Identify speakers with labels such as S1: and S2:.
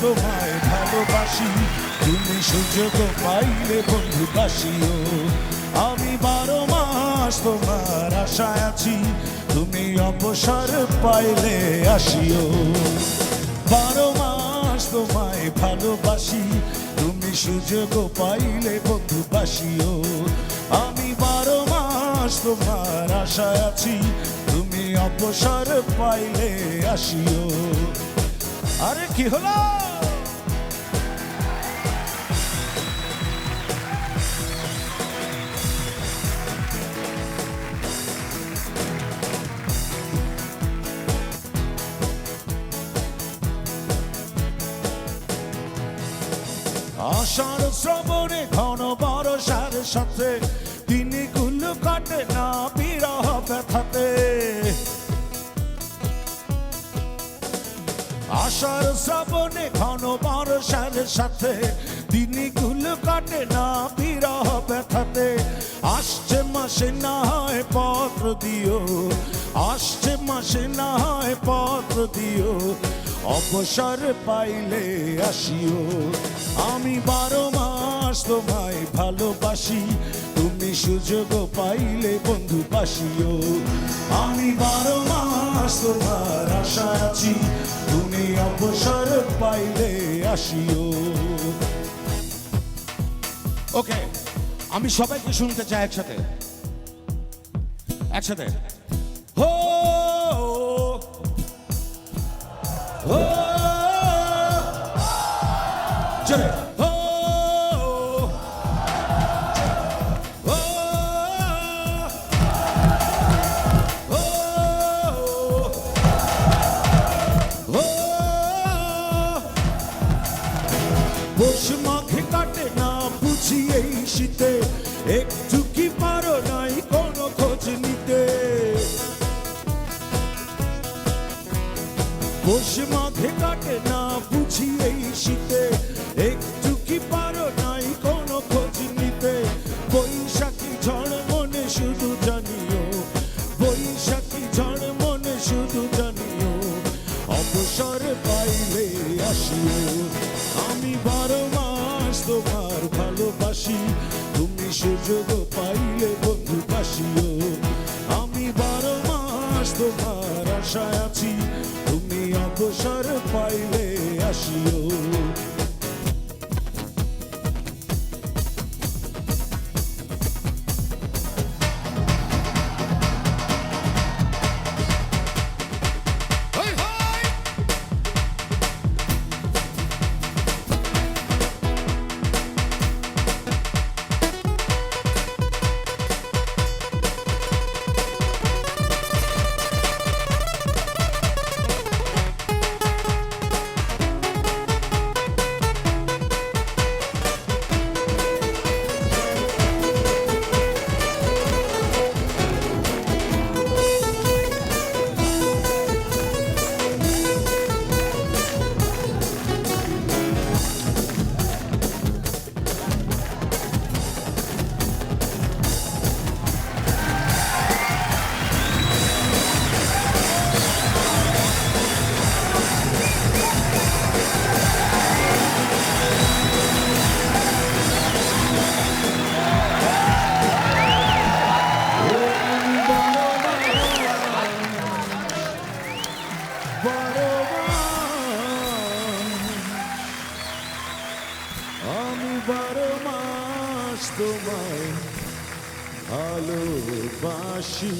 S1: তোমায় ভালোবাসি, তুমি সুযোগ পাইলে বন্ধু বাসিও। আমি 12 মাস তোমার আশায় আছি, তুমি অবসর পাইলে আসিও। 12 মাস তোমায় ভালোবাসি, তুমি সুযোগ পাইলে বন্ধু বাসিও। আমি 12 মাস তোমার আশায় আছি, তুমি অবসর পাইলে আসিও। আরে কি হলো? আষাঢ় শ্রাবণে ঘন বর্ষার সাথে দিনগুলো কাটে না বিরহ ব্যথাতে। আষাঢ় শ্রাবণে ঘন বর্ষার সাথে দিনগুলো কাটে না বিরহ ব্যথাতে। আসছে মাসে না হয় পত্র দিও, আসছে মাসে না হয় পত্র দিও, অবসর পাইলে আসিও। আমি 12 মাস তোমায় ভালোবাসি, তুমি সুযোগ পাইলে বন্ধু বাসিও। আমি 12 মাস তোমার আশায় আছি, তুমি অবসর পাইলে আসিও। ওকে, আমি সবাইকে শুনতে চাই একসাথে একসাথে। হো হো জয় হো হো হো হো। পৌষ মাঘে কাটে না বুঝি এই শীতে, একটু কি পারো নাই কোনো খোঁজ নিতে। পৌষ মাঘে কাটে না বুঝি এই শীতে, একটু কি পারো নাই কোনো খোঁজ নিতে। বৈশাখী ঝড় মনে শুধু জানিও, বৈশাখী ঝড় মনে শুধু জানিও, অবসর পাইলে আসিও। আমি 12 মাস তোমার ভালোবাসি, তুমি সুযোগ পাইলে বন্ধু বাসিও। আমি 12 মাস তোমার আশায় আছি, তুমি অবসর পাইলে আসিও। আমি 12 মাস তোমায় ভালোবাসি।